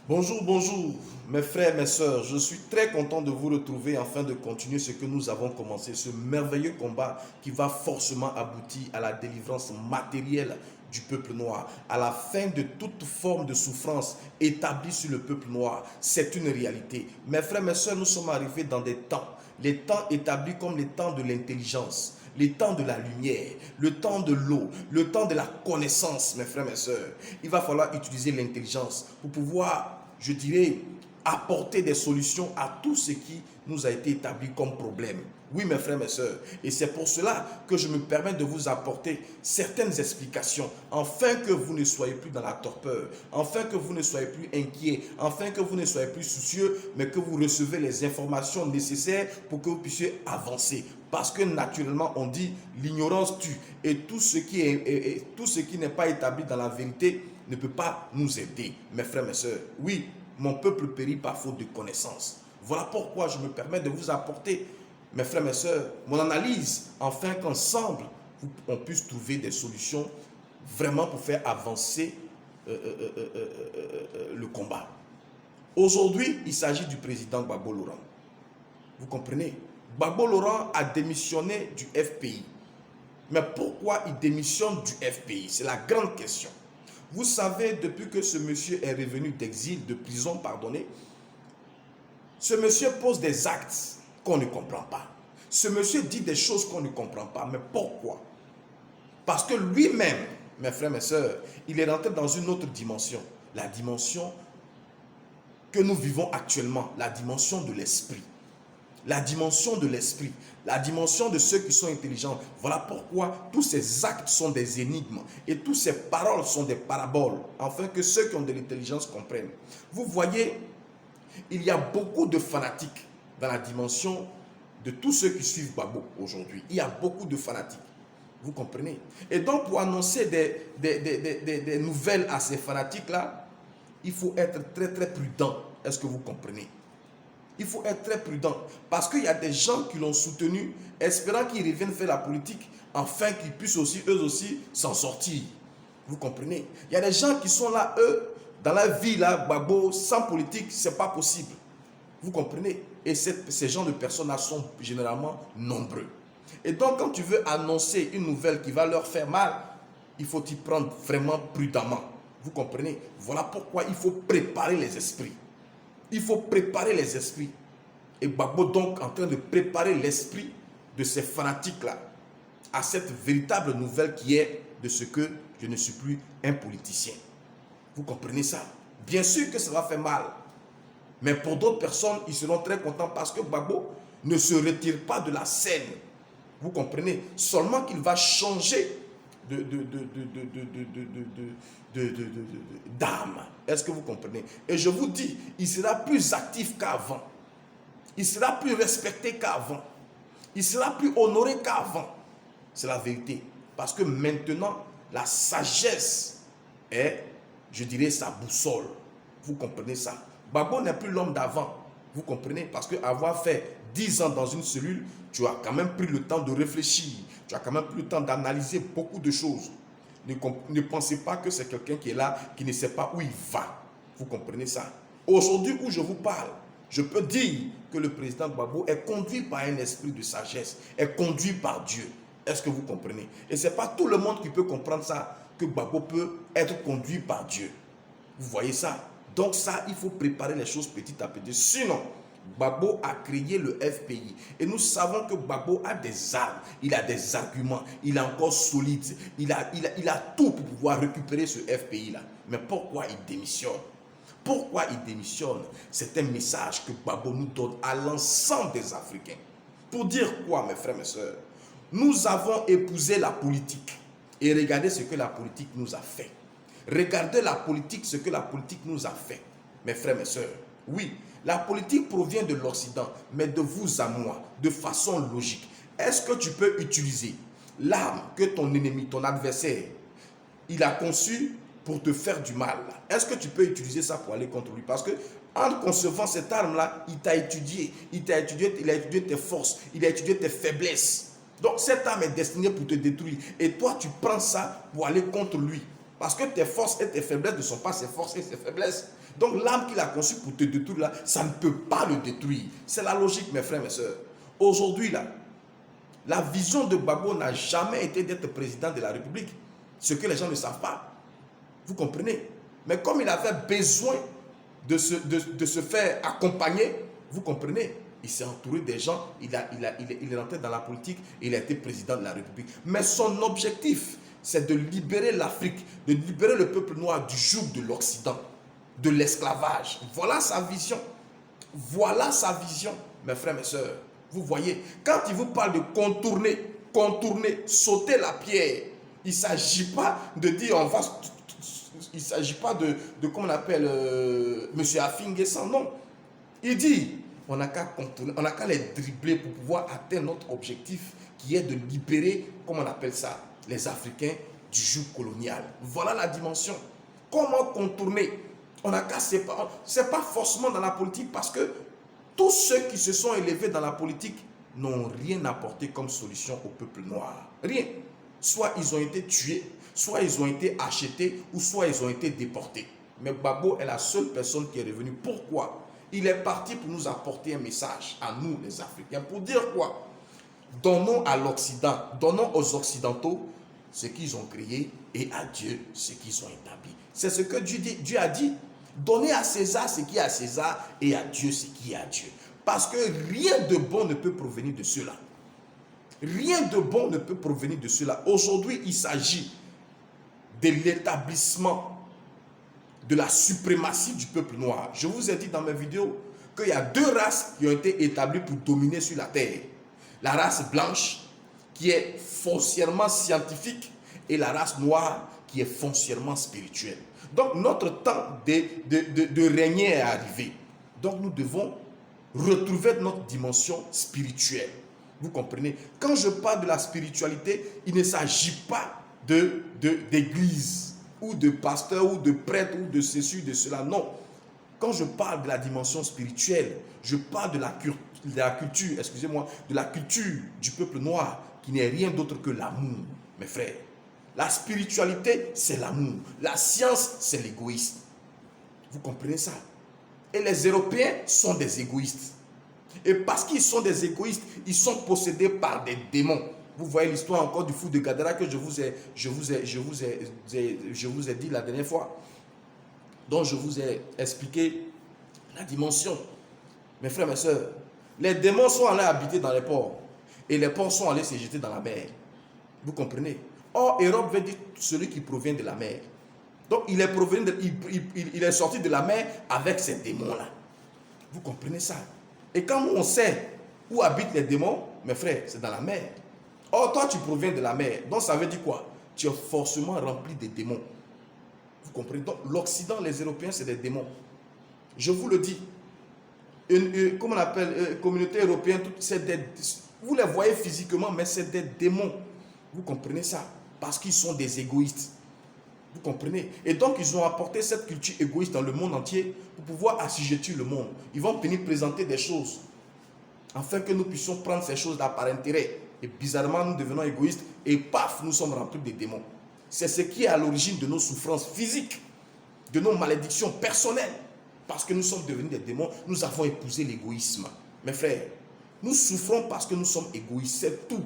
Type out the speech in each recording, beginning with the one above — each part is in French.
Bonjour, bonjour, mes frères, mes sœurs. Je suis très content de vous retrouver afin de continuer ce que nous avons commencé, ce merveilleux combat qui va forcément aboutir à la délivrance matérielle du peuple noir, à la fin de toute forme de souffrance établie sur le peuple noir. C'est une réalité. Mes frères, mes sœurs, nous sommes arrivés dans des temps, les temps établis comme les temps de l'intelligence, les temps de la lumière, le temps de l'eau, le temps de la connaissance, mes frères, mes sœurs. Il va falloir utiliser l'intelligence pour pouvoir, je dirais, apporter des solutions à tout ce qui nous a été établi comme problème. Oui, mes frères, mes sœurs. Et c'est pour cela que je me permets de vous apporter certaines explications, afin que vous ne soyez plus dans la torpeur, afin que vous ne soyez plus inquiets, afin que vous ne soyez plus soucieux, mais que vous recevez les informations nécessaires pour que vous puissiez avancer. Parce que naturellement, on dit l'ignorance tue. Et tout ce qui n'est pas établi dans la vérité ne peut pas nous aider, mes frères, mes sœurs. Oui, mon peuple périt par faute de connaissance. Voilà pourquoi je me permets de vous apporter, mes frères, mes sœurs, mon analyse, afin qu'ensemble, on puisse trouver des solutions vraiment pour faire avancer le combat. Aujourd'hui, il s'agit du président Gbagbo Laurent. Vous comprenez? Gbagbo Laurent a démissionné du FPI. Mais pourquoi il démissionne du FPI? C'est la grande question. Vous savez, depuis que ce monsieur est revenu d'exil, de prison, pardonnez, ce monsieur pose des actes qu'on ne comprend pas. Ce monsieur dit des choses qu'on ne comprend pas. Mais pourquoi? Parce que lui-même, mes frères, mes sœurs, il est rentré dans une autre dimension. La dimension que nous vivons actuellement, la dimension de l'esprit. La dimension de l'esprit, la dimension de ceux qui sont intelligents. Voilà pourquoi tous ces actes sont des énigmes et toutes ces paroles sont des paraboles, afin que ceux qui ont de l'intelligence comprennent. Vous voyez, il y a beaucoup de fanatiques dans la dimension de tous ceux qui suivent Gbagbo aujourd'hui. Il y a beaucoup de fanatiques. Vous comprenez? Et donc, pour annoncer des nouvelles à ces fanatiques-là, il faut être très très prudent. Est-ce que vous comprenez? Il faut être très prudent parce qu'il y a des gens qui l'ont soutenu espérant qu'ils reviennent faire la politique afin qu'ils puissent aussi, eux aussi, s'en sortir. Vous comprenez? Il y a des gens qui sont là, eux, dans la vie, là, Gbagbo, sans politique, c'est pas possible. Vous comprenez? Et ces gens de personnes-là sont généralement nombreux. Et donc, quand tu veux annoncer une nouvelle qui va leur faire mal, il faut y prendre vraiment prudemment. Vous comprenez? Voilà pourquoi il faut préparer les esprits. Il faut préparer les esprits. Et Gbagbo donc en train de préparer l'esprit de ces fanatiques-là à cette véritable nouvelle qui est de ce que je ne suis plus un politicien. Vous comprenez ça? Bien sûr que ça va faire mal. Mais pour d'autres personnes, ils seront très contents parce que Gbagbo ne se retire pas de la scène. Vous comprenez? Seulement qu'il va changer d'âme. Est-ce que vous comprenez? Et je vous dis, il sera plus actif qu'avant. Il sera plus respecté qu'avant. Il sera plus honoré qu'avant. C'est la vérité. Parce que maintenant, la sagesse est, je dirais, sa boussole. Vous comprenez ça? Gbagbo n'est plus l'homme d'avant. Vous comprenez? Parce qu'avoir fait 10 ans dans une cellule, tu as quand même pris le temps de réfléchir. Tu as quand même pris le temps d'analyser beaucoup de choses. Ne pensez pas que c'est quelqu'un qui est là, qui ne sait pas où il va. Vous comprenez ça? Aujourd'hui où je vous parle, je peux dire que le président Gbagbo est conduit par un esprit de sagesse, est conduit par Dieu. Est-ce que vous comprenez? Et ce n'est pas tout le monde qui peut comprendre ça, que Gbagbo peut être conduit par Dieu. Vous voyez ça? Donc ça, il faut préparer les choses petit à petit. Sinon, Gbagbo a créé le FPI. Et nous savons que Gbagbo a des armes, il a des arguments, il est encore solide, il a tout pour pouvoir récupérer ce FPI-là. Mais pourquoi il démissionne? Pourquoi il démissionne? C'est un message que Gbagbo nous donne à l'ensemble des Africains. Pour dire quoi, mes frères, mes sœurs? Nous avons épousé la politique. Et regardez ce que la politique nous a fait. Regardez la politique, ce que la politique nous a fait. Mes frères, mes sœurs, oui, la politique provient de l'Occident, mais de vous à moi, de façon logique. Est-ce que tu peux utiliser l'arme que ton ennemi, ton adversaire, il a conçue pour te faire du mal? Est-ce que tu peux utiliser ça pour aller contre lui? Parce que en concevant cette arme-là, il t'a étudié, il a étudié tes forces, il a étudié tes faiblesses. Donc cette arme est destinée pour te détruire. Et toi, tu prends ça pour aller contre lui. Parce que tes forces et tes faiblesses ne sont pas ses forces et ses faiblesses. Donc l'âme qu'il a conçue pour te détruire là, ça ne peut pas le détruire. C'est la logique, mes frères, mes sœurs. Aujourd'hui là, la vision de Gbagbo n'a jamais été d'être président de la République. Ce que les gens ne savent pas. Vous comprenez? Mais comme il avait besoin de se faire accompagner, vous comprenez? Il s'est entouré des gens, il est rentré dans la politique, il a été président de la République. Mais son objectif, c'est de libérer l'Afrique, de libérer le peuple noir du joug de l'Occident, de l'esclavage. Voilà sa vision. Voilà sa vision, mes frères, mes sœurs. Vous voyez, quand il vous parle de contourner, sauter la pierre, il ne s'agit pas de dire on va... Il ne s'agit pas de comment on appelle M. Afinguessan, non. Il dit, on n'a qu'à contourner, on n'a qu'à les dribbler pour pouvoir atteindre notre objectif qui est de libérer, comment on appelle ça, les Africains du joug colonial. Voilà la dimension. Comment contourner? On n'a qu'à séparer. Ce n'est pas forcément dans la politique parce que tous ceux qui se sont élevés dans la politique n'ont rien apporté comme solution au peuple noir. Rien. Soit ils ont été tués, soit ils ont été achetés, ou soit ils ont été déportés. Mais Gbagbo est la seule personne qui est revenue. Pourquoi? Il est parti pour nous apporter un message à nous, les Africains, pour dire quoi? Donnons à l'Occident, donnons aux Occidentaux ce qu'ils ont créé et à Dieu ce qu'ils ont établi. C'est ce que Dieu a dit. Donnez à César ce qui est à César et à Dieu ce qui est à Dieu. Parce que rien de bon ne peut provenir de cela. Rien de bon ne peut provenir de cela. Aujourd'hui, il s'agit de l'établissement de la suprématie du peuple noir. Je vous ai dit dans mes vidéos qu'il y a deux races qui ont été établies pour dominer sur la terre. La race blanche qui est foncièrement scientifique et la race noire qui est foncièrement spirituelle. Donc notre temps de régner est arrivé. Donc nous devons retrouver notre dimension spirituelle. Vous comprenez? Quand je parle de la spiritualité, il ne s'agit pas d'église ou de pasteur ou de prêtre ou de ceci ou de cela. Non. Quand je parle de la dimension spirituelle, je parle de la culture, excusez-moi, de la culture du peuple noir qui n'est rien d'autre que l'amour, mes frères. La spiritualité, c'est l'amour. La science, c'est l'égoïsme. Vous comprenez ça? Et les Européens sont des égoïstes. Et parce qu'ils sont des égoïstes, ils sont possédés par des démons. Vous voyez l'histoire encore du fou de Gadara que je vous ai dit la dernière fois. Donc je vous ai expliqué la dimension. Mes frères, mes soeurs, les démons sont allés habiter dans les ports. Et les ports sont allés se jeter dans la mer. Vous comprenez? Or, Europe veut dire celui qui provient de la mer. Donc il est sorti de la mer avec ces démons-là. Vous comprenez ça? Et quand on sait où habitent les démons, mes frères, c'est dans la mer. Or, toi, tu proviens de la mer. Donc, ça veut dire quoi? Tu es forcément rempli de démons. Vous comprenez? Donc, l'Occident, les Européens, c'est des démons. Je vous le dis. Comment on appelle? Communauté européenne, vous les voyez physiquement, mais c'est des démons. Vous comprenez ça? Parce qu'ils sont des égoïstes. Vous comprenez? Et donc, ils ont apporté cette culture égoïste dans le monde entier pour pouvoir assujettir le monde. Ils vont venir présenter des choses afin que nous puissions prendre ces choses-là par intérêt. Et bizarrement, nous devenons égoïstes et paf, nous sommes remplis de démons. C'est ce qui est à l'origine de nos souffrances physiques, de nos malédictions personnelles. Parce que nous sommes devenus des démons, nous avons épousé l'égoïsme. Mes frères, nous souffrons parce que nous sommes égoïstes, c'est tout.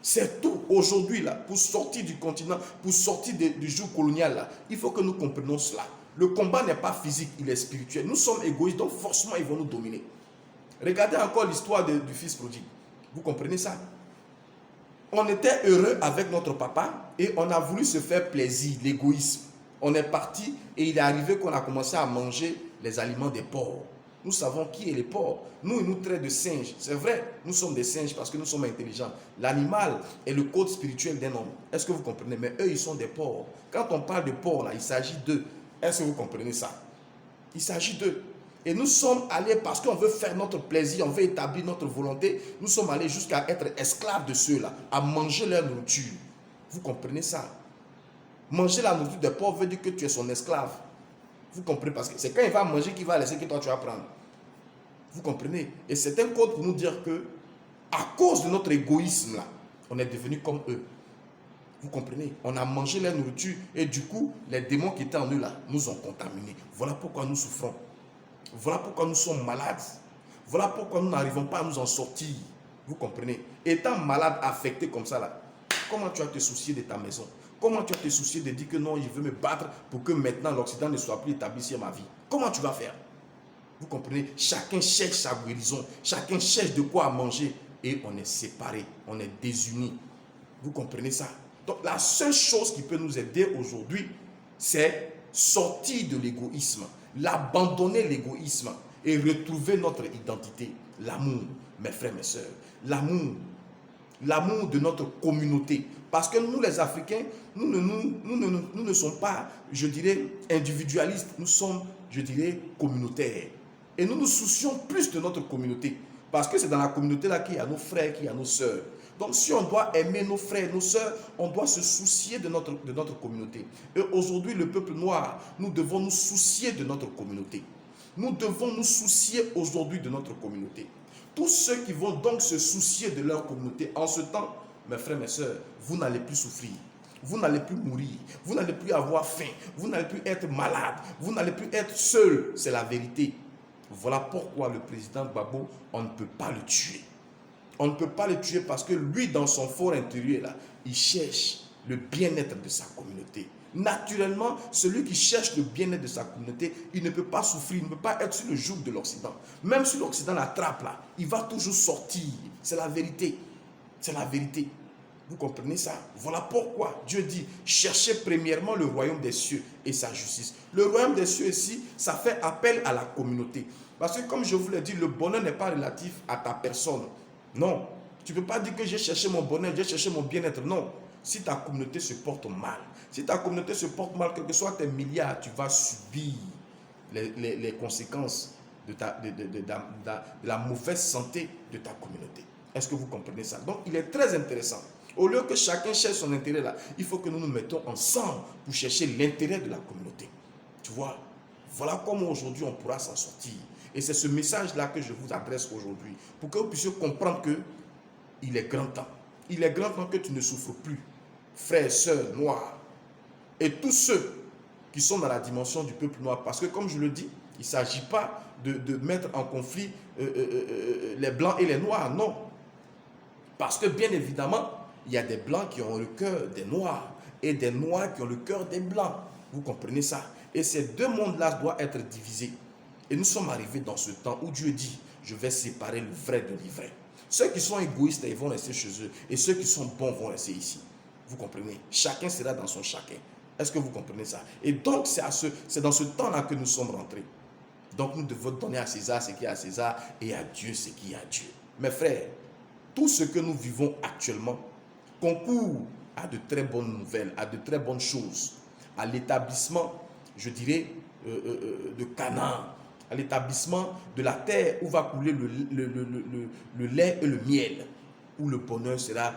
C'est tout. Aujourd'hui, là, pour sortir du continent, pour sortir du joug colonial, là, il faut que nous comprenions cela. Le combat n'est pas physique, il est spirituel. Nous sommes égoïstes, donc forcément, ils vont nous dominer. Regardez encore l'histoire du fils prodigue. Vous comprenez ça? On était heureux avec notre papa et on a voulu se faire plaisir, l'égoïsme. On est parti et il est arrivé qu'on a commencé à manger les aliments des porcs. Nous savons qui est les porcs. Nous, ils nous traitent de singes. C'est vrai, nous sommes des singes parce que nous sommes intelligents. L'animal est le code spirituel d'un homme. Est-ce que vous comprenez? Mais eux, ils sont des porcs. Quand on parle de porcs, là, il s'agit d'eux. Est-ce que vous comprenez ça? Il s'agit d'eux. Et nous sommes allés parce qu'on veut faire notre plaisir, on veut établir notre volonté. Nous sommes allés jusqu'à être esclaves de ceux-là, à manger leur nourriture. Vous comprenez ça? Manger la nourriture des porcs veut dire que tu es son esclave. Vous comprenez? Parce que c'est quand il va manger qu'il va laisser que toi tu vas prendre. Vous comprenez? Et c'est un code pour nous dire que, à cause de notre égoïsme là, on est devenu comme eux. Vous comprenez? On a mangé leur nourriture et du coup, les démons qui étaient en eux là nous ont contaminés. Voilà pourquoi nous souffrons. Voilà pourquoi nous sommes malades. Voilà pourquoi nous n'arrivons pas à nous en sortir. Vous comprenez? Étant malade, affecté comme ça là, comment tu vas te soucier de ta maison? Comment tu vas te soucier de dire que non, je veux me battre pour que maintenant l'Occident ne soit plus établi sur ma vie? Comment tu vas faire? Vous comprenez? Chacun cherche sa guérison. Chacun cherche de quoi manger. Et on est séparés. On est désunis. Vous comprenez ça? Donc la seule chose qui peut nous aider aujourd'hui, c'est sortir de l'égoïsme, l'abandonner l'égoïsme et retrouver notre identité, l'amour, mes frères, mes sœurs, l'amour de notre communauté. Parce que nous les Africains, nous ne sommes pas, je dirais, individualistes, nous sommes, je dirais, communautaires. Et nous nous soucions plus de notre communauté. Parce que c'est dans la communauté là qu'il y a nos frères, qu'il y a nos sœurs. Donc si on doit aimer nos frères et nos sœurs, on doit se soucier de notre communauté. Et aujourd'hui, le peuple noir, nous devons nous soucier de notre communauté. Nous devons nous soucier aujourd'hui de notre communauté. Tous ceux qui vont donc se soucier de leur communauté, en ce temps, mes frères, mes sœurs, vous n'allez plus souffrir. Vous n'allez plus mourir. Vous n'allez plus avoir faim. Vous n'allez plus être malade. Vous n'allez plus être seul. C'est la vérité. Voilà pourquoi le président Gbagbo, on ne peut pas le tuer. On ne peut pas le tuer parce que lui, dans son fort intérieur, là, il cherche le bien-être de sa communauté. Naturellement, celui qui cherche le bien-être de sa communauté, il ne peut pas souffrir, il ne peut pas être sur le joug de l'Occident. Même si l'Occident l'attrape là, il va toujours sortir. C'est la vérité. C'est la vérité. Vous comprenez ça? Voilà pourquoi Dieu dit, cherchez premièrement le royaume des cieux et sa justice. Le royaume des cieux ici, ça fait appel à la communauté. Parce que comme je vous l'ai dit, le bonheur n'est pas relatif à ta personne. Non. Tu ne peux pas dire que j'ai cherché mon bonheur, j'ai cherché mon bien-être. Non. Si ta communauté se porte mal, si ta communauté se porte mal, quel que soit tes milliards, tu vas subir les conséquences de la mauvaise santé de ta communauté. Est-ce que vous comprenez ça? Donc, il est très intéressant. Au lieu que chacun cherche son intérêt là, il faut que nous nous mettons ensemble pour chercher l'intérêt de la communauté. Tu vois? Voilà comment aujourd'hui on pourra s'en sortir. Et c'est ce message-là que je vous adresse aujourd'hui, pour que vous puissiez comprendre que il est grand temps. Il est grand temps que tu ne souffres plus. Frères, sœurs, noirs, et tous ceux qui sont dans la dimension du peuple noir. Parce que comme je le dis, il ne s'agit pas de mettre en conflit les blancs et les noirs, non. Parce que bien évidemment, il y a des blancs qui ont le cœur des noirs et des noirs qui ont le cœur des blancs. Vous comprenez ça? Et ces deux mondes-là doivent être divisés. Et nous sommes arrivés dans ce temps où Dieu dit, je vais séparer le vrai de l'ivraie. Ceux qui sont égoïstes, ils vont rester chez eux. Et ceux qui sont bons vont rester ici. Vous comprenez? Chacun sera dans son chacun. Est-ce que vous comprenez ça? Et donc, c'est dans ce temps-là que nous sommes rentrés. Donc, nous devons donner à César ce qui est à César et à Dieu ce qui est à Dieu. Mes frères, tout ce que nous vivons actuellement concourt à de très bonnes nouvelles, à de très bonnes choses, à l'établissement, je dirais, de Canaan, à l'établissement de la terre où va couler le lait et le miel, où le bonheur sera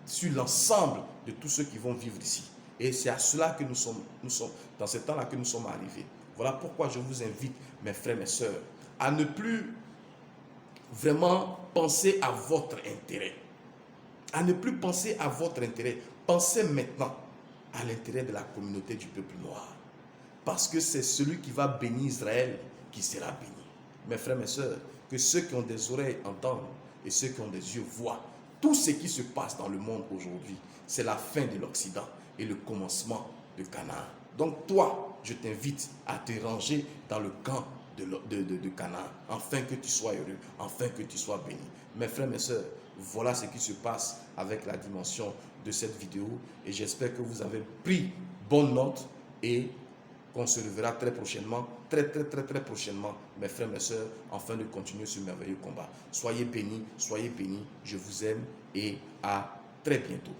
sur l'ensemble de tous ceux qui vont vivre ici. Et c'est à cela que nous sommes dans ce temps-là que nous sommes arrivés. Voilà pourquoi je vous invite, mes frères, mes sœurs, à ne plus vraiment penser à votre intérêt. À ne plus penser à votre intérêt. Pensez maintenant à l'intérêt de la communauté du peuple noir. Parce que c'est celui qui va bénir Israël qui sera béni. Mes frères, mes sœurs, que ceux qui ont des oreilles entendent et ceux qui ont des yeux voient. Tout ce qui se passe dans le monde aujourd'hui, c'est la fin de l'Occident et le commencement de Canaan. Donc toi, je t'invite à te ranger dans le camp de Canaan, afin que tu sois heureux, afin que tu sois béni. Mes frères, mes sœurs, voilà ce qui se passe avec la dimension de cette vidéo et j'espère que vous avez pris bonne note et qu'on se reverra très prochainement, très prochainement, mes frères, mes sœurs, afin de continuer ce merveilleux combat. Soyez bénis, je vous aime et à très bientôt.